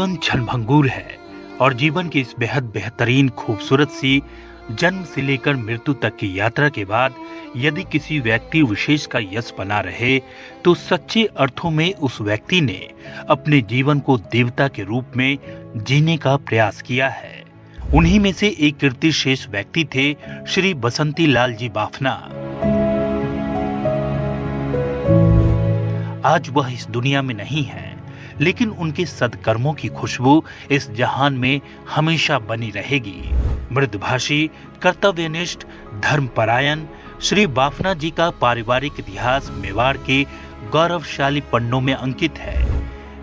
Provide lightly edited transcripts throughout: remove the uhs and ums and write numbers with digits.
जीवन क्षणभंगुर है और जीवन की इस बेहद बेहतरीन खूबसूरत सी जन्म से लेकर मृत्यु तक की यात्रा के बाद यदि किसी व्यक्ति विशेष का यश बना रहे तो सच्चे अर्थों में उस व्यक्ति ने अपने जीवन को देवता के रूप में जीने का प्रयास किया है। उन्हीं में से एक कीर्तिशेष व्यक्ति थे श्री बसंती लाल जी बाफना। आज वह इस दुनिया में नहीं है, लेकिन उनके सद्कर्मों की खुशबू इस जहान में हमेशा बनी रहेगी। मृदुभाषी, कर्तव्यनिष्ठ, धर्मपरायण श्री बाफना जी का पारिवारिक इतिहास मेवाड़ के गौरवशाली पन्नों में अंकित है।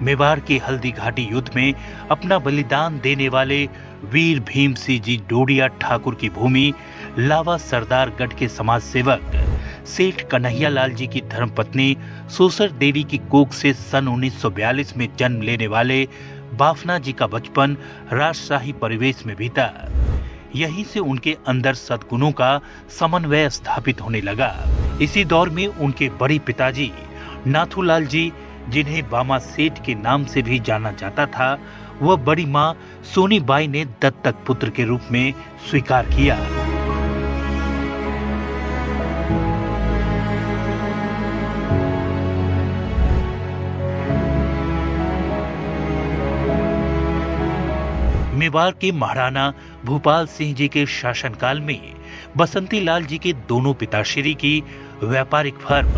मेवाड़ के हल्दी घाटी युद्ध में अपना बलिदान देने वाले वीर भीम सिंह जी डोडिया ठाकुर की भूमि लावा सरदारगढ़ के समाज सेवक सेठ कन्हैया लाल जी की धर्मपत्नी सोसर देवी की कोख से सन 1942 में जन्म लेने वाले बाफना जी का बचपन राजशाही परिवेश में बीता। यहीं से उनके अंदर सद्गुणों का समन्वय स्थापित होने लगा। इसी दौर में उनके बड़े पिताजी नाथूलाल जी, जिन्हें बामा सेठ के नाम से भी जाना जाता था, वह बड़ी मां सोनीबाई ने दत्तक पुत्र के रूप में स्वीकार किया। मेवाड़ के महाराणा भूपाल सिंह जी के शासनकाल में बसंती लाल जी के दोनों पिताश्री की व्यापारिक firm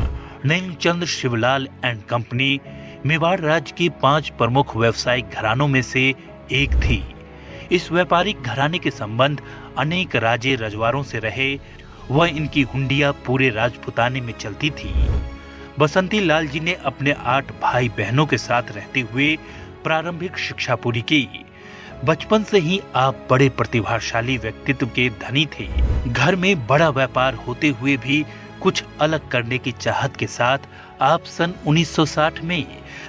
Neelchandra Shivlal and company Mewar राज्य के 5 प्रमुख व्यवसायिक घरानों में से एक थी। इस व्यापारिक घराने के संबंध अनेक राजे रजवारों से रहे व इनकी हुंडिया पूरे राजपुताने में चलती थी। बसंती लाल जी ने अपने 8 भाई बहनों के साथ रहते हुए प्रारंभिक शिक्षा पूरी की। बचपन से ही आप बड़े प्रतिभाशाली व्यक्तित्व के धनी थे। घर में बड़ा व्यापार होते हुए भी कुछ अलग करने की चाहत के साथ आप सन 1960 में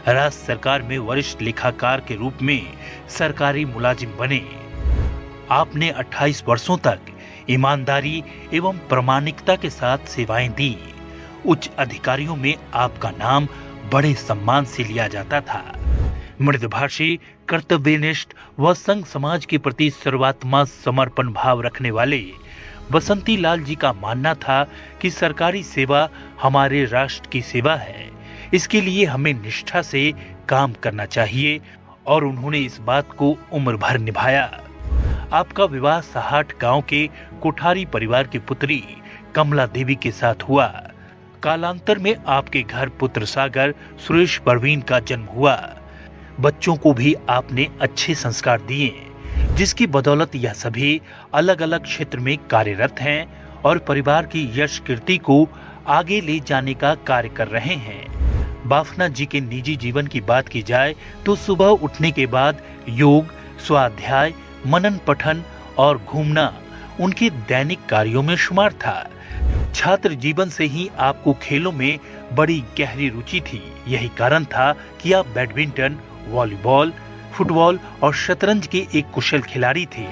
राज्य सरकार में वरिष्ठ लेखाकार के रूप में सरकारी मुलाजिम बने। आपने 28 वर्षों तक ईमानदारी एवं प्रामाणिकता के साथ सेवाएं दी। उच्च अधिकारियों में आपका नाम बड़े सम्मान से लिया जाता था। मृदुभाषी, कर्तव्यनिष्ठ व संघ समाज के प्रति सर्वात्मा समर्पण भाव रखने वाले बसंती लाल जी का मानना था कि सरकारी सेवा हमारे राष्ट्र की सेवा है, इसके लिए हमें निष्ठा से काम करना चाहिए और उन्होंने इस बात को उम्र भर निभाया। आपका विवाह सहाट गांव के कोठारी परिवार की पुत्री कमला देवी के साथ हुआ। कालांतर में आपके घर पुत्र सागर सुरेश परवीन का जन्म हुआ। बच्चों को भी आपने अच्छे संस्कार दिए, जिसकी बदौलत यह सभी अलग अलग क्षेत्र में कार्यरत हैं और परिवार की यश कीर्ति को आगे ले जाने का कार्य कर रहे हैं। बाफना जी के निजी जीवन की बात की जाए तो सुबह उठने के बाद योग, स्वाध्याय, मनन पठन और घूमना उनके दैनिक कार्यों में शुमार था। छात्र जीवन से ही आपको खेलों में बड़ी गहरी रुचि थी। यही कारण था कि आप बैडमिंटन, वॉलीबॉल, फुटबॉल और शतरंज के एक कुशल खिलाड़ी थे।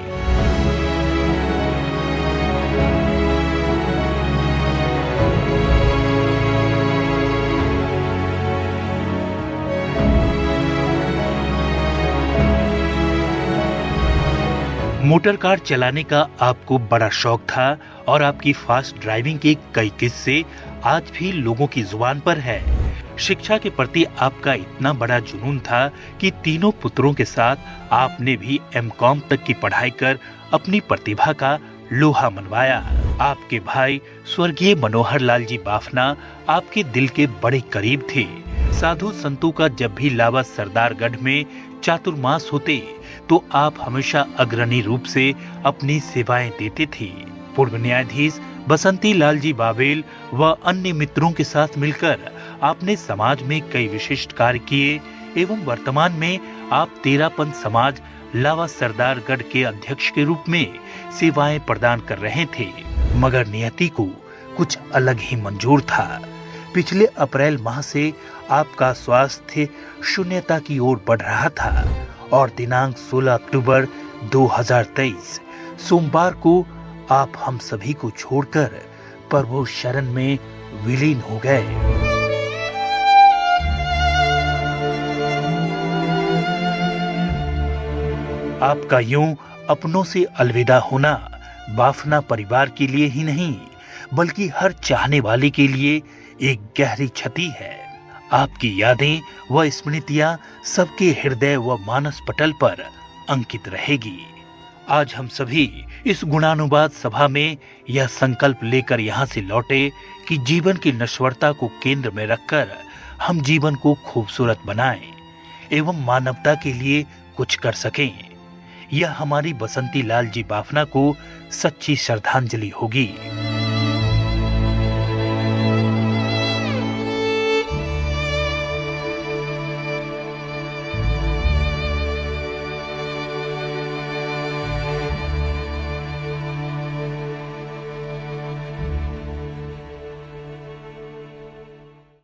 मोटर कार चलाने का आपको बड़ा शौक था और आपकी फास्ट ड्राइविंग के कई किस्से आज भी लोगों की जुबान पर है। शिक्षा के प्रति आपका इतना बड़ा जुनून था कि तीनों पुत्रों के साथ आपने भी एमकॉम तक की पढ़ाई कर अपनी प्रतिभा का लोहा मनवाया। आपके भाई स्वर्गीय मनोहर लाल जी बाफना आपके दिल के बड़े करीब थे। साधु संतों का जब भी लावा सरदारगढ़ में चातुर्मास होते तो आप हमेशा अग्रणी रूप से अपनी सेवाएं देते थे। पूर्व न्यायाधीश बसंती लाल जी बावेल व अन्य मित्रों के साथ मिलकर आपने समाज में कई विशिष्ट कार्य किए एवं वर्तमान में आप तेरापंथ समाज लावा सरदारगढ़ के अध्यक्ष के रूप में सेवाएं प्रदान कर रहे थे। मगर नियति को कुछ अलग ही मंजूर था। पिछले अप्रैल माह से आपका स्वास्थ्य शून्यता की ओर बढ़ रहा था और दिनांक 16 अक्टूबर 2023 सोमवार को आप हम सभी को छोड़कर प्रभु शरण में विलीन हो गए। आपका यूं अपनों से अलविदा होना बाफना परिवार के लिए ही नहीं बल्कि हर चाहने वाले के लिए एक गहरी क्षति है। आपकी यादें व स्मृतियां सबके हृदय व मानस पटल पर अंकित रहेगी। आज हम सभी इस गुणानुवाद सभा में यह संकल्प लेकर यहाँ से लौटे कि जीवन की नश्वरता को केंद्र में रखकर हम जीवन को खूबसूरत बनाएं एवं मानवता के लिए कुछ कर सकें। यह हमारी बसंती लाल जी बाफना को सच्ची श्रद्धांजलि होगी।